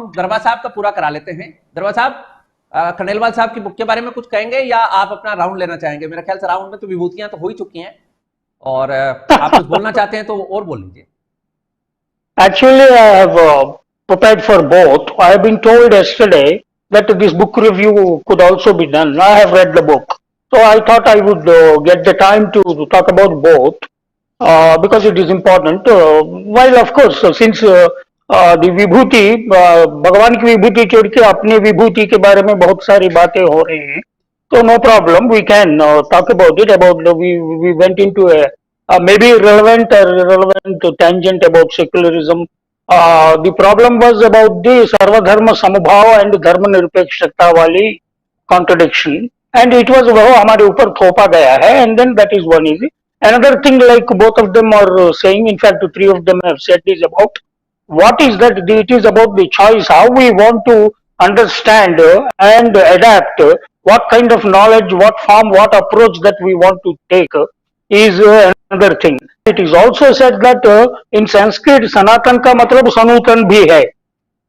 हम दरबार साहब का पूरा करा लेते हैं। दरबार साहब, खंडेलवाल साहब की बुक के बारे में कुछ कहेंगे या आप अपना राउंड लेना चाहेंगे? मेरा ख्याल से राउंड में तो विभूतियां तो हो ही चुकी हैं, और आप कुछ बोलना चाहते हैं तो और बोल लीजिए। Actually, I have prepared for both. I have been told yesterday that this book review could also be done. I have read the book, so I thought I would get the time to talk about both because it is important. While of course, since the विभूति भगवान की विभूति छोड़ के अपने विभूति के बारे में बहुत सारी बातें हो रही हैं, तो no problem, we can talk about it. We went into a maybe relevant or irrelevant tangent about secularism. The problem was about the सर्वधर्म समभाव and धर्म निरपेक्षता वाली contradiction, and it was वो हमारे ऊपर थोपा गया है, and then that is one easy. Another thing, like both of them are saying, in fact three of them have said, is about what is that? It is about the choice, how we want to understand and adapt, what kind of knowledge, what form, what approach that we want to take is another thing. It is also said that in Sanskrit Sanatan का मतलब सनूतन भी है,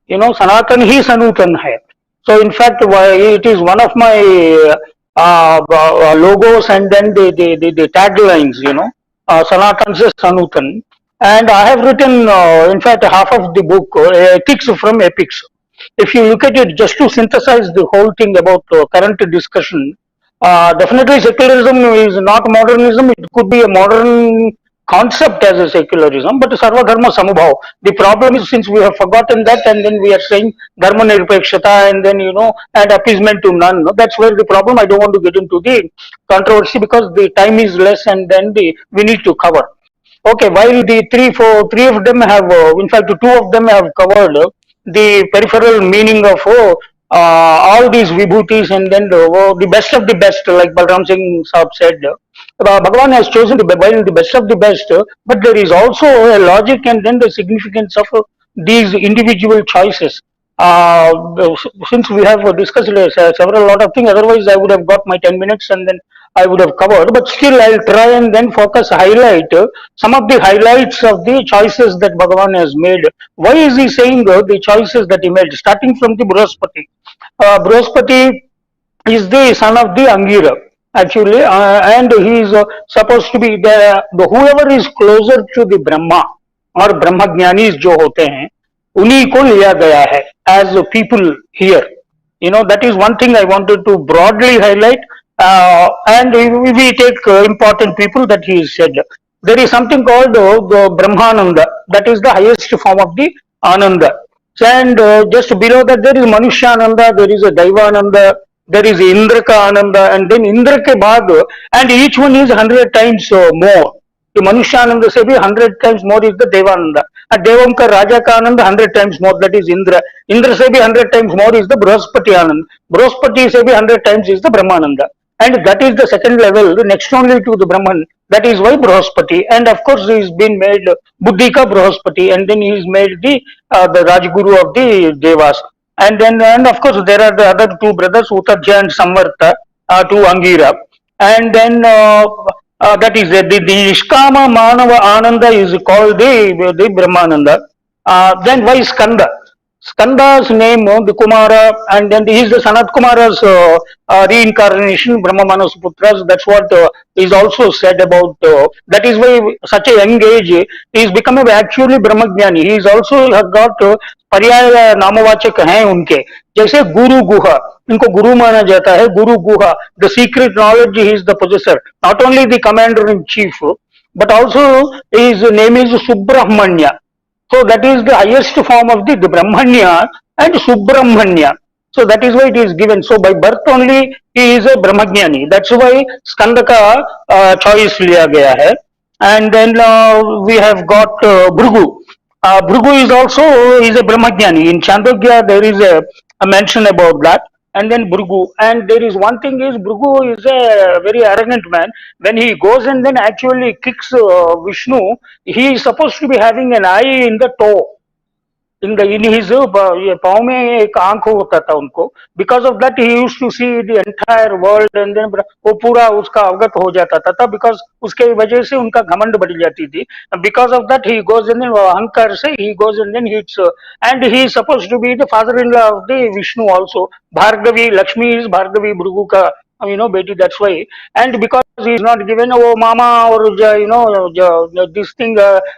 सनातन ही सनूतन है. So in fact it is one of my logos and then the taglines, Sanatan se Sanutan. And I have written in fact half of the book, Ethics from Epics. If you look at it, just to synthesize the whole thing about current discussion, definitely secularism is not modernism. It could be a modern concept as a secularism, but sarva dharma samubhav. The problem is, since we have forgotten that, and then we are saying dharma nirpekshata, and then and appeasement to none. That's where the problem. I don't want to get into the controversy because the time is less, and then we need to cover. Okay, while the three of them have, in fact, two of them have covered the peripheral meaning of all these vibhutis, and then the best of the best, like Balram Singh Saab said, Bhagavan has chosen the best of the best, but there is also a logic and then the significance of these individual choices. Since we have discussed several lot of things, otherwise I would have got my 10 minutes and then I would have covered, but still I'll try and then highlight some of the highlights of the choices that Bhagavan has made. Why is he saying the choices that he made? Starting from the Brihaspati. Brihaspati is the son of the Angira, actually, and he is supposed to be whoever is closer to the Brahma or Brahmajnanis जो होते हैं, उन्हीं को लिया गया है as people here. That is one thing I wanted to broadly highlight. And we take important people that he said. There is something called the Brahmananda, that is the highest form of the Ananda. And just below that there is Manushyananda, there is a Daivananda, there is Indraka Ananda, and then Indra ke baad, and each one is 100 times more. The Manushyananda se bhi 100 times more is the Devananda. And Devam ka Raja ka Ananda 100 times more, that is Indra. Indra se bhi 100 times more is the Brihaspati Ananda. Brihaspati se bhi 100 times is the Brahmananda. And that is the second level, next only to the Brahman. That is why Brihaspati. And of course, he has been made Buddhika Brihaspati, and then he is made the Rajguru of the Devas. And then, of course, there are the other two brothers, Uttajya and Samvarta, to Angira. And then that is the Nishkama Manava Ananda is called the Brahmananda. Then why Skanda? Skanda's name, the Kumara, and then he is the Sanat Kumara's reincarnation, Brahma Manas Putras. That's what is also said about. That is why such a young age he is becoming actually Brahmajnani. He is also got पर्याय नामवाचक हैं उनके, जैसे गुरु गुहा, इनको गुरु माना जाता है. गुरु गुहा, the secret knowledge he is the possessor, not only the commander in chief, but also his name is Subramanya. So that is the highest form of the Brahmanya and Subramanya. So that is why it is given. So by birth only he is a Brahmajnani. That's why Skanda ka choice liya gaya hai. And then we have got Bhrigu. Bhrigu is also a Brahmajnani. In Chandogya there is a mention about that. And then Bhrigu. And there is one thing is, Bhrigu is a very arrogant man. When he goes and then actually kicks Vishnu, he is supposed to be having an eye in the toe. in his पाँव में एक आंख होता था उनको. Because of that he used to see the entire world and then वो पूरा उसका अवगत हो जाता था तब, because उसके वजह से उनका घमंड बढ़ जाती थी. Because of that he goes and then अहंकार से he goes and then and he is supposed to be the father-in-law of the Vishnu also. Bhargavi, Lakshmi is Bhargavi Bhrigu ka Betty, that's why. And because he is not given mama or this thing,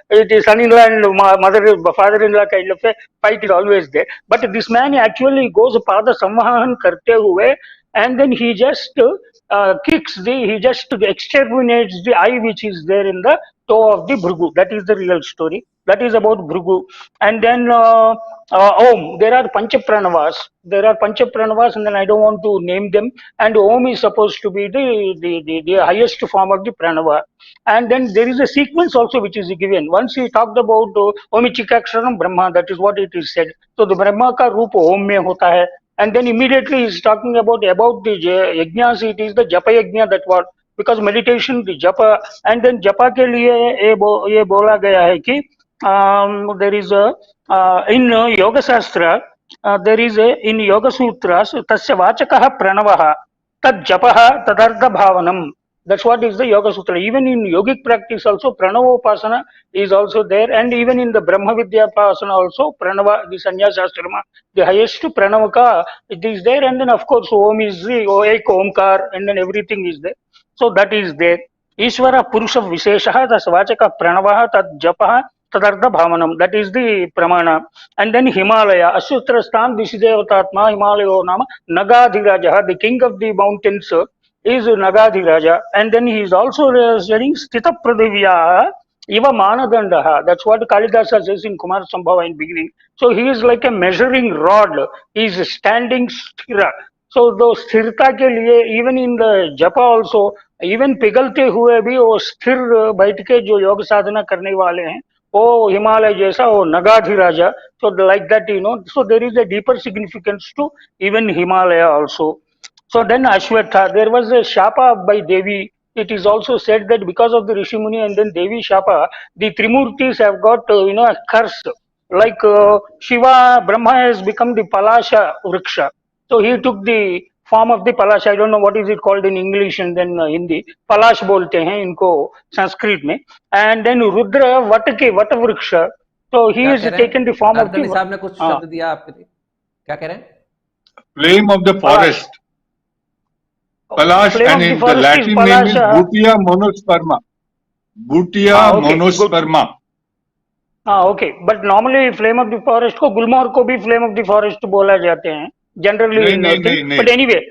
it is son-in-law and mother, father-in-law kind of a fight is always there. But this man actually goes pada samvahan karte hue, and then he just he just exterminates the eye which is there in the toe of the Bhrigu. That is the real story. That is about Bhrigu. And then Om, there are Panchapranavas. There are Panchapranavas, and then I don't want to name them. And Om is supposed to be the highest form of the Pranava. And then there is a sequence also which is given. Once he talked about Omi Chikaksharam Brahma, that is what it is said. So the Brahma ka roop Om mein hota hai. And then immediately he is talking about the yajnas. It is the Japa yajna that what, because meditation, the Japa, and then Japa ke liye ye bola gaya hai ki there is a in Yoga Shastra, there is a in Yoga Sutras, tasya vachakaha pranavaha tad japaha tadartha bhavanam. That's what is the Yoga Sutra. Even in yogic practice also, Pranavopasana is also there, and even in the Brahma Vidyapasana also, Pranava, the Sannyasa Ashrama, the highest Pranavaka, it is there, and then of course Om is the Ek Omkar, and then everything is there. So that is there. Ishvara Purusha Visheshaha, Tasvachaka Pranavaha, Tad Japaha, Tadartha Bhavanam. That is the Pramana. And then Himalaya, Asutrastan Vishidevatatma, Himalaya Nama, Nagadhiraja, the king of the mountains, is Nagadhiraja, and then he is also saying Sthita Pradivya Iva Manadandaha. That's what Kalidasa says in Kumar Sambhava in beginning. So he is like a measuring rod. He is standing sthira. So those sthirta ke liye, even in the japa also, even pigalte हुए भी वो स्थिर बैठ के जो योग साधना करने वाले हैं वो हिमालय जैसा वो नगाधिराजा. So like that, so there is a deeper significance to even Himalaya also. So then Ashwatha, there was a Shapa by Devi. It is also said that because of the Rishi Muni and then Devi Shapa, the Trimurtis have got, a curse. Like Shiva, Brahma has become the Palasha Vriksha. So he took the form of the Palasha. I don't know what is it called in English and then Hindi. Palash bolte hain inko Sanskrit mein. And then Rudra Vata Vriksha. So he has taken the form of the... साहब ने कुछ शब्द दिया आपके लिए, क्या कह रहे हैं? Flame of the forest. Palash, and in the Latin name is Butia monosperma. Butia monosperma. Okay. But normally flame of the forest को गुलमोहर को भी flame of the forest बोला जाते हैं. Generally, but anyway.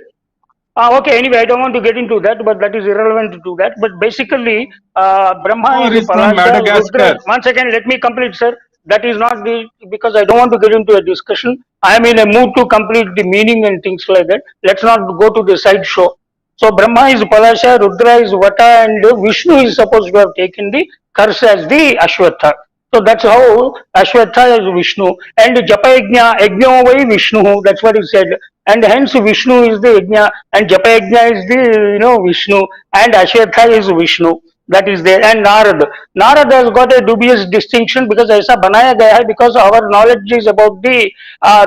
Okay, anyway, I don't want to get into that, but that is irrelevant to that. But basically, Brahma is Palasha. One second, let me complete, sir. That is not because I don't want to get into a discussion. I am in a mood to complete the meaning and things like that. Let's not go to the side show. So Brahma is Palasha, Rudra is Vata, and Vishnu is supposed to have taken the curse as the Ashwatha. So that's how Ashwatha is Vishnu. And Japa Yajna, Yajna vai Vishnu, that's what he said. And hence Vishnu is the Yajna, and Japa Yajna is the, Vishnu, and Ashwatha is Vishnu. That is there. And Narad. Narad has got a dubious distinction because ऐसा बनाया गया है because our knowledge is about the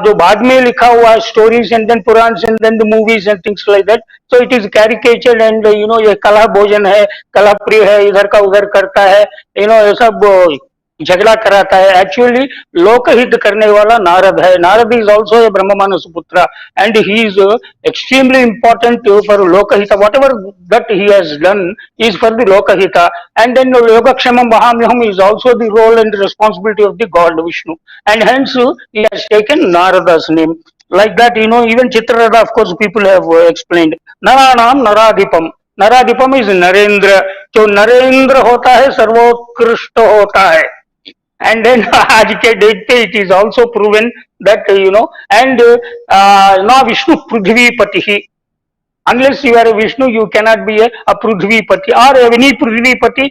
जो बाद में लिखा हुआ stories and then Purans and then the movies and things like that. So it is caricatured and ये कला भोजन है, कला प्रिय है, इधर का उधर करता है, ये सब झगड़ा कराता है. एक्चुअली लोकहित करने वाला नारद है. नारद इज ऑल्सो ए ब्रह्म मानस पुत्र and he is extremely important for लोकहित. Whatever that he has done is for the लोकहित. एंड देन योगक्षेम महाम्यहम is also the role and responsibility of the god Vishnu, and hence he has taken नारदा's name. Like that, even Chitraratha, of course, people have explained. Naranam Naradipam. Naradipam is Narendra. जो नरेंद्र होता है सर्वोत्कृष्ट होता है. And then आज के date पे it is also proven that and now Vishnu Prithvipati. Unless you are a Vishnu, you cannot be a Prithvipati or any Prithvipati.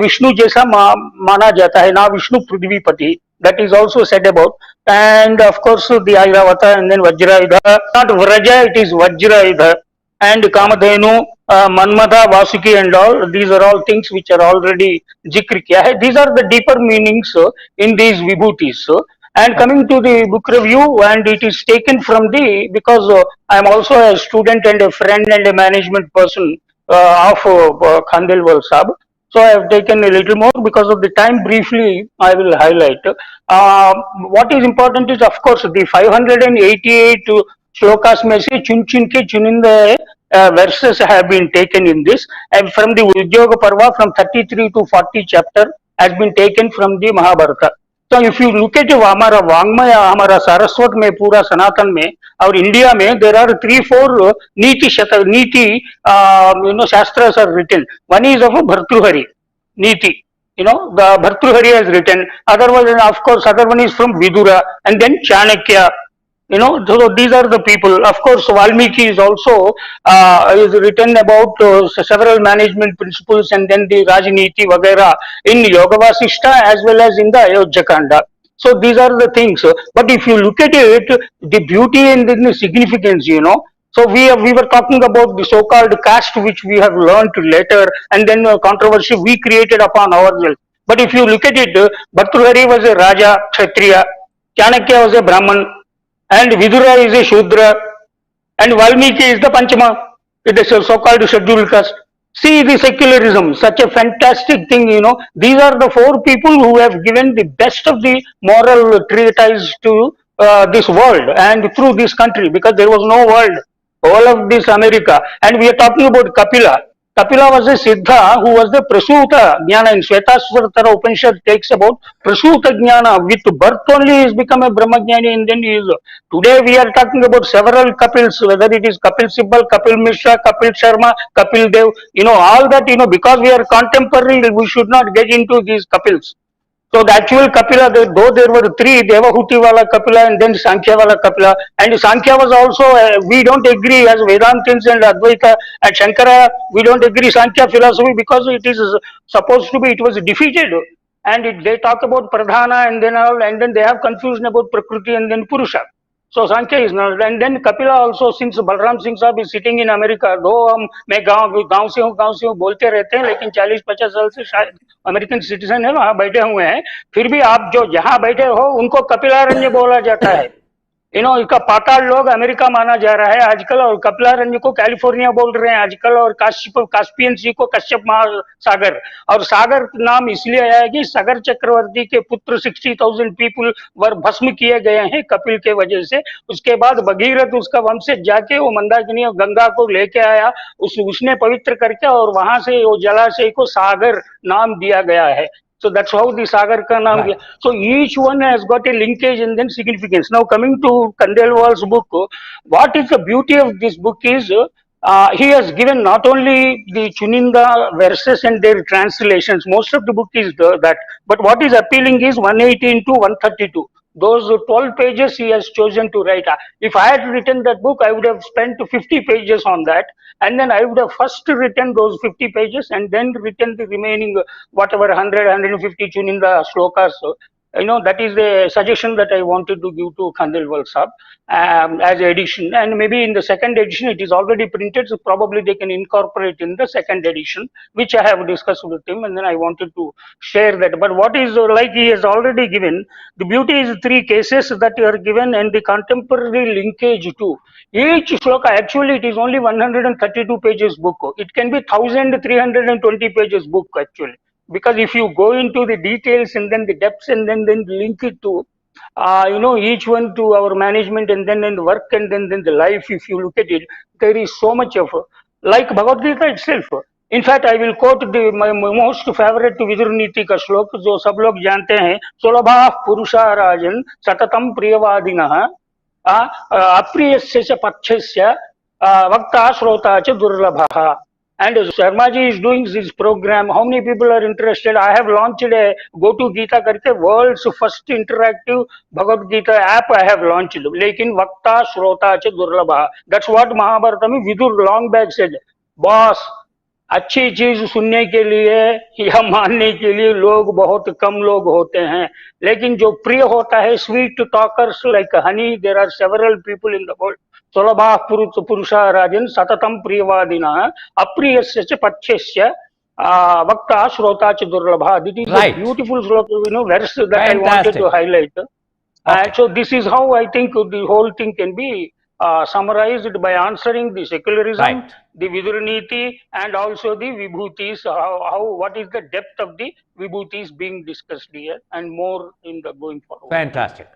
Vishnu जैसा माना जाता है. Now Vishnu Prithvipati. That is also said about. And of course the Airavata and then Vajrayudha. Not Vraja, it is Vajrayudha. And Kamadhenu, Manmada, Vasuki and all, these are all things which are already zikr kiya hai. These are the deeper meanings in these vibhutis. And coming to the book review, and it is taken from the, because I am also a student and a friend and a management person of Khandelwal Sahab. So I have taken a little more because of the time. Briefly, I will highlight. What is important is, of course, the 588 shlokas में से चुन चुन के चुनिंदे verses have been taken in this, and from the Udyoga Parva from 33 to 40 chapter has been taken from the Mahabharata. So if you look at हमारा वांग्मय, हमारा सारस्वत में, पूरा सनातन में और इंडिया में, there are 3-4 नीति shastras are written. One is of Bhartruhari Niti. The Bhartruhari has written. Otherwise, of course, other one is from Vidura, and then Chanakya. So these are the people. Of course, Valmiki is also is written about several management principles, and then the Rajniti Vagera in Yoga Vasishta as well as in the Ayodhya Kanda. So these are the things. But if you look at it, the beauty and the significance, So we were talking about the so-called caste which we have learned later, and then controversy we created upon ourselves. But if you look at it, Bhartruhari was a Raja, Kshatriya, Chanakya was a Brahman, and Vidura is a Shudra, and Valmiki is the Panchama, it is a so-called scheduled caste. See the secularism, such a fantastic thing, These are the 4 people who have given the best of the moral treatise to this world and through this country, because there was no world. All of this America, and we are talking about Kapila. Kapila was a Siddha who was the Prasuta Jnana. In Svetasvatara Upanishad takes about Prasuta Jnana. With birth only he has become a Brahmajnani, and then he is. Today we are talking about several Kapils, whether it is Kapil Sibbal, Kapil Mishra, Kapil Sharma, Kapil Dev, all that, because we are contemporary, we should not get into these Kapils. So the actual Kapila, though there were 3, Devahuti wala Kapila and then Sankhya wala Kapila, and Sankhya was also, we don't agree as Vedantins and Advaita and Shankara, we don't agree Sankhya philosophy because it is supposed to be, it was defeated. And they talk about Pradhana and then all, and then they have confusion about Prakriti and then Purusha. So Sankhya is not, and then Kapila also, since Balram Singh Sahab is sitting in America, though मैं गांव से हूँ बोलते रहते हैं, लेकिन 40-50 साल से शायद अमेरिकन सिटीजन है, वहां बैठे हुए हैं, फिर भी आप जो जहां बैठे हो उनको कपिलारण्य बोला जाता है. इसका पाताल लोग अमेरिका माना जा रहा है आजकल, और कपिलारण्य को कैलिफोर्निया बोल रहे हैं आजकल, और कास्पियन सी को कश्यप महासागर. और सागर नाम इसलिए आया है कि सागर चक्रवर्ती के पुत्र 60,000 पीपल वर भस्म किए गए हैं कपिल के वजह से. उसके बाद भगीरथ उसका वंशज जाके वो मंदाकिनी और गंगा को लेके आया, उसने पवित्र करके, और वहां से वो जलाशय को सागर नाम दिया गया है. So that's how the Sagar ka naam. Right. So each one has got a linkage and then significance. Now coming to Khandelwal's book, what is the beauty of this book is he has given not only the Chuninda verses and their translations. Most of the book is that, but what is appealing is 118 to 132. Those 12 pages he has chosen to write. If I had written that book, I would have spent 50 pages on that. And then I would have first written those 50 pages and then written the remaining whatever 100, 150 Chuninda shlokas. That is the suggestion that I wanted to give to Khandelwal Sahab as edition. And maybe in the second edition, it is already printed, so probably they can incorporate in the second edition, which I have discussed with him, and then I wanted to share that. But what is like he has already given, the beauty is 3 cases that are given and the contemporary linkage too. Each shloka, actually it is only 132 pages book. It can be 1,320 pages book actually. Because if you go into the details and then the depths and then link it to, each one to our management and then the work and then the life, if you look at it, there is so much of, like Bhagawadgita itself. In fact, I will quote my most favorite Vidur Niti ka shlok, जो सब लोग जानते हैं, सोलभा पुरुषा राजन सततम प्रियवादिनः अप्रियस्य च पथ्यस्य वक्ता श्रोता च दुर्लभः. And Sharmaji is doing this program. How many people are interested? I have launched a Go to Gita करके world's first interactive Bhagavad Gita app I have launched. लेकिन वक्ता श्रोता च दुर्लभः. That's what Mahabharata में Vidur long back said. Boss, अच्छी चीज सुनने के लिए या मानने के लिए लोग बहुत कम लोग होते हैं, लेकिन जो प्रिय होता है, sweet talkers like honey, there are several people in the world. सुलभा पुरुषा राजन सततम प्रियवादिनः अप्रियस्य च पथ्यस्य वक्ता श्रोता च दुर्लभः. This is a beautiful verse that I wanted to highlight. And so this is how I think the whole thing can be summarized by answering the secularism, the Viduraniti, and also the Vibhutis. What is the depth of the Vibhutis being discussed here, and more in the going forward. Fantastic.